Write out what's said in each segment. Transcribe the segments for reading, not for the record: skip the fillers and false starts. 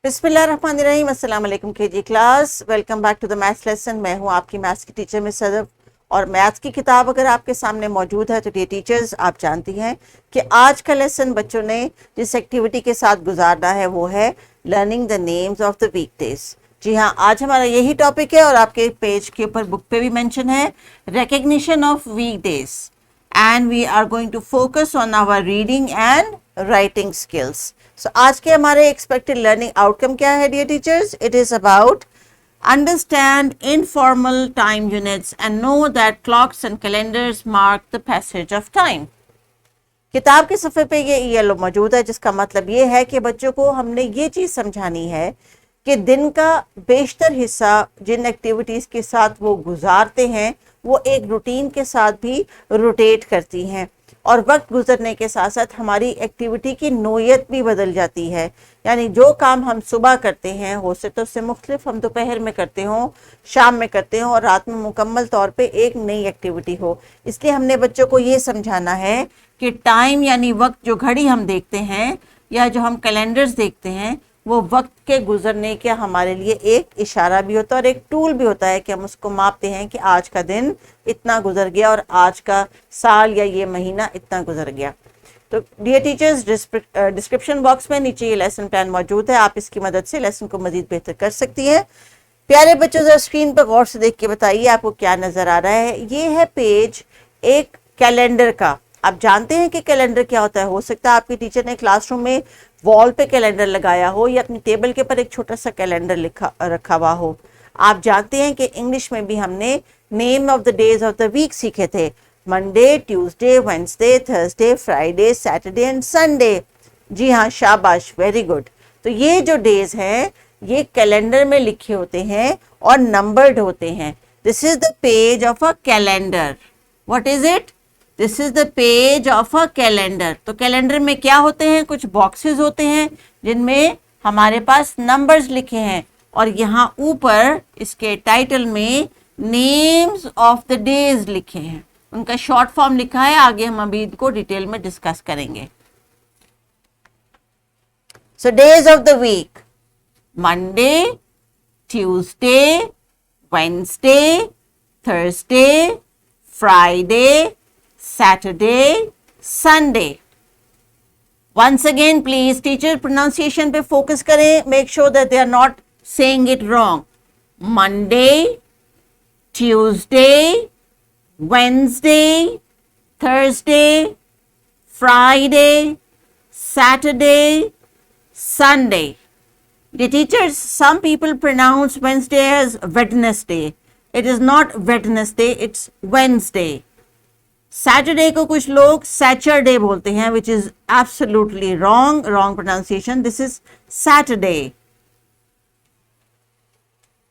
बिस्मिल्लाहिर्रहमानिर्रहीम। अस्सलाम वालेकुम KG class, welcome back to the maths lesson. मैं हूं आपकी मैथ्स की टीचर मिस सदफ। और मैथ्स की किताब अगर आपके सामने मौजूद है तो ये टीचर्स आप जानती हैं कि आज का लेसन बच्चों ने जिस एक्टिविटी के साथ गुजारना है वो है learning the names of the weekdays. जी हाँ, आज हमारा यही टॉपिक है और आपके पेज के ऊपर बुक पे भी मेंशन है recognition of weekdays, and we are going to focus on our reading and writing skills. So आज के हमारे expected learning outcome क्या है dear teachers? It is about understand informal time units and know that clocks and calendars mark the passage of time. किताब के सफ़े पे ये yellow मौजूद है, जिसका मतलब ये है कि बच्चों को हमने ये चीज़ समझानी है कि दिन का बेशतर हिस्सा जिन एक्टिविटीज़ के साथ वो गुजारते हैं वो एक रूटीन के साथ भी रोटेट करती हैं और वक्त गुजरने के साथ साथ हमारी एक्टिविटी की नोयत भी बदल जाती है। यानी जो काम हम सुबह करते हैं हो से तो उससे मुख्तलिफ हम दोपहर में करते हों, शाम में करते हों और रात में मुकम्मल तौर पे एक नई एक्टिविटी हो। इसलिए हमने बच्चों को ये समझाना है कि टाइम यानी वक्त, जो घड़ी हम देखते हैं या जो हम कैलेंडर्स देखते हैं, वो वक्त के गुजरने का हमारे लिए एक इशारा भी होता है और एक टूल भी होता है कि हम उसको मापते हैं कि आज का दिन इतना गुजर गया और आज का साल या ये महीना इतना गुजर गया। तो डियर टीचर्स, डिस्क्रिप्शन बॉक्स में नीचे ये लेसन प्लान मौजूद है, आप इसकी मदद से लेसन को मजीद बेहतर कर सकती हैं। प्यारे बच्चों, जरा स्क्रीन पर गौर से देख के बताइए आपको क्या नजर आ रहा है। ये है पेज एक कैलेंडर का। आप जानते हैं कि कैलेंडर क्या होता है। हो सकता है आपकी टीचर ने क्लासरूम में वॉल पे कैलेंडर लगाया हो या अपनी टेबल के ऊपर एक छोटा सा कैलेंडर रखा हुआ हो। आप जानते हैं कि इंग्लिश में भी हमने name of the days of the week सीखे थे, Monday, Tuesday, Wednesday, Thursday, Friday, Saturday and Sunday. जी हाँ, शाबाश, वेरी गुड। तो ये जो डेज हैं ये कैलेंडर में लिखे होते हैं और नंबर्ड होते हैं। This is the page of a calendar. What is it? This is the page of a calendar. तो कैलेंडर में क्या होते हैं? कुछ बॉक्सेस होते हैं जिनमें हमारे पास नंबर्स लिखे हैं और यहाँ ऊपर इसके टाइटल में नेम्स ऑफ द डेज लिखे हैं, उनका शॉर्ट फॉर्म लिखा है। आगे हम अभी इनको डिटेल में डिस्कस करेंगे। So days of the week: Monday, Tuesday, Wednesday, Thursday, Friday, Saturday, Sunday. Once again, please, teacher pronunciation पे focus करें. Make sure that they are not saying it wrong. Monday, Tuesday, Wednesday, Thursday, Friday, Saturday, Sunday. The teachers, some people pronounce Wednesday as Wednesday. It is not Wednesday, it's Wednesday. Saturday को कुछ लोग Saturday बोलते हैं, which is absolutely wrong pronunciation. This is Saturday.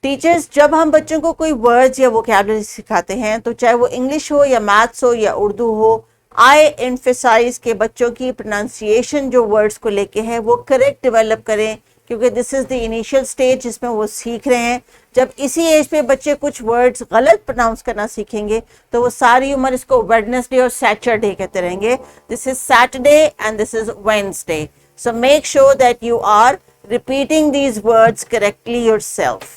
Teachers, जब हम बच्चों को कोई वर्ड्स या वोकैबुलरी सिखाते हैं तो चाहे वो इंग्लिश हो या मैथ्स हो या उर्दू हो, आई एम्फेसाइज के बच्चों की प्रोनाउंसिएशन जो वर्ड्स को लेके है वो करेक्ट डेवलप करें, क्योंकि this is the initial stage जिसमें वो सीख रहे हैं। जब इसी एज पे बच्चे कुछ वर्ड्स गलत प्रोनाउंस करना सीखेंगे तो वो सारी उम्र इसको वेडनेसडे और सैटरडे कहते रहेंगे। This is Saturday and this is Wednesday. So make sure that you are repeating these words correctly yourself,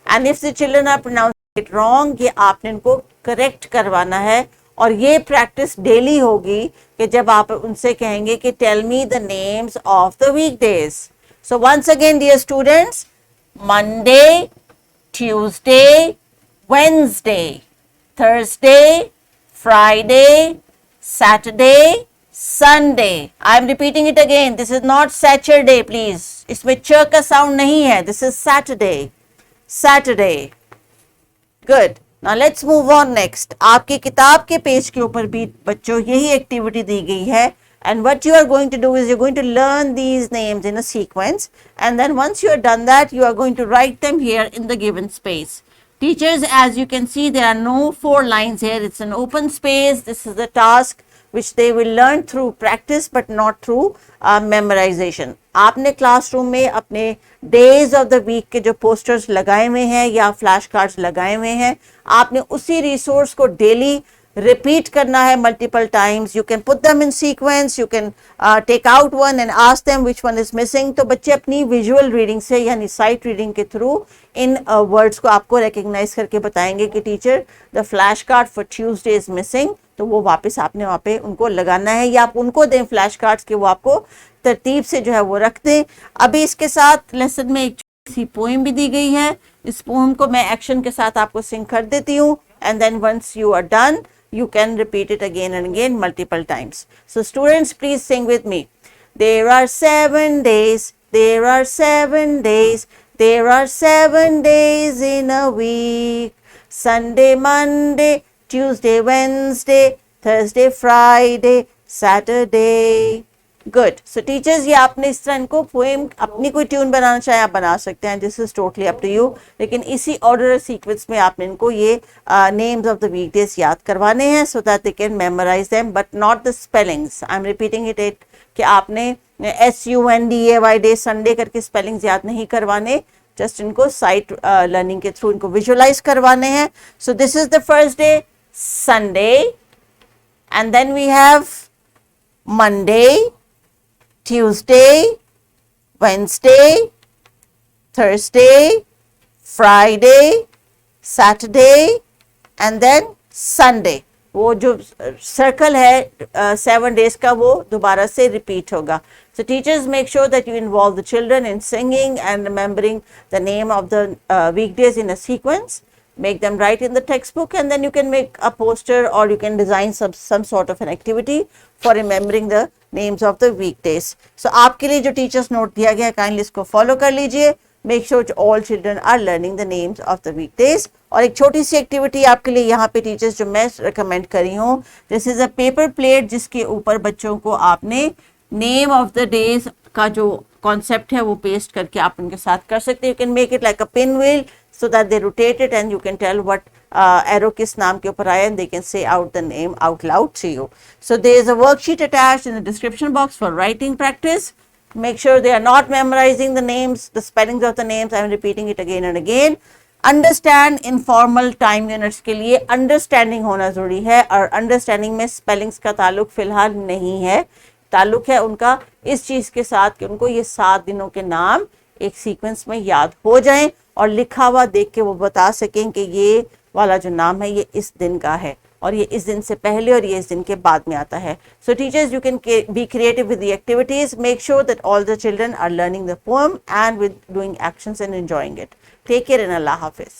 and if the children are pronouncing it wrong, ये आपने इनको करेक्ट करवाना है। और ये प्रैक्टिस डेली होगी कि जब आप उनसे कहेंगे कि tell me the names of the weekdays. So once again, dear students, Monday, Tuesday, Wednesday, Thursday, Friday, Saturday, Sunday. I am repeating it again. This is not Saturday, please. इसमें च का साउंड नहीं है. This is Saturday. Saturday. Good. Now let's move on next. आपकी किताब के page के ऊपर भी बच्चों यही एक्टिविटी दी गई है. And what you are going to do is you're going to learn these names in a sequence, and then once you are done that, you are going to write them here in the given space. Teachers, as you can see, there are no 4 lines here. It's an open space. This is the task which they will learn through practice but not through memorization. आपने classroom में अपने days of the week के जो posters लगाए हुए हैं या flash cards लगाए हुए हैं, आपने उसी रिसोर्स को डेली रिपीट करना है multiple times. You can put them in sequence, you can take out one and ask them which one is missing. तो बच्चे अपनी विजुअल रीडिंग से यानी साइट रीडिंग के थ्रू इन वर्ड्स को आपको रिकग्नाइज करके बताएंगे कि teacher the flash card for Tuesday is missing. तो वो वापस आपने वहाँ पे उनको लगाना है, या आप उनको दें फ्लैश कार्ड्स के वो आपको तरतीब से जो है वो रख दें. अभी इसके साथ लेसन में एक सी पोएम भी दी गई है. इस पोएम को मैं एक्शन के साथ आपको सिंग कर देती हूँ, and then once you are done you can repeat it again and again multiple times. So students, please sing with me. There are 7 days, there are 7 days, there are 7 days in a week. Sunday, Monday, Tuesday, Wednesday, Thursday, Friday, Saturday. Good. So teachers, ये आपने इस तरह इनको poem अपनी कोई tune बनाना चाहे आप बना सकते हैं, this is totally up to you. लेकिन इसी ऑर्डर सीक्वेंस में आपने इनको ये नेम्स ऑफ द वीकडेज याद करवाने हैं so that they can memorise them, but not the spellings. I am repeating it कि आपने SUNDAY डे संडे करके स्पेलिंग्स याद नहीं करवाने, जस्ट इनको साइट लर्निंग के थ्रू इनको विजुअलाइज करवाने हैं. So this is the first day, Sunday, and then we have Monday, Tuesday, Wednesday, Thursday, Friday, Saturday, and then Sunday. वो जो सर्कल है 7 days का वो दोबारा से रिपीट होगा. So teachers, make sure that you involve the children in singing and remembering the name of the weekdays in a sequence. Make them write in the textbook, and then you can make a poster or you can design some sort of an activity for remembering the names of the weekdays. So आपके लिए जो teachers note दिया गया है kindly इसको follow कर लीजिए. Make sure all children are learning the names of the weekdays. और एक छोटी सी एक्टिविटी आपके लिए यहाँ पे टीचर्स जो मैं recommend करी हूँ, this is a paper plate जिसके ऊपर बच्चों को आपने name of the days का जो कॉन्सेप्ट है वो पेस्ट करके आप उनके साथ कर सकते हैं. You can make it like a pin wheel so that they rotate it and you can tell what arrow किस नाम के ऊपर आया, and they can say out the name out loud to you. So there is a worksheet attached in the description box for writing practice. Make sure they are not memorizing the names, the spellings of the names. I am repeating it again and again. Understand informal time units के लिए understanding होना जरूरी है, और understanding में spellings का ताल्लुक फिलहाल नहीं है. ताल्लुक है उनका इस चीज के साथ कि उनको ये 7 दिनों के नाम एक सीक्वेंस में याद हो जाएं और लिखा हुआ देख के वो बता सकें कि ये वाला जो नाम है ये इस दिन का है और ये इस दिन से पहले और ये इस दिन के बाद में आता है. So teachers, you can be creative with the activities. Make sure that all the children are learning the poem and with doing actions and enjoying it. Take care and Allah Hafiz.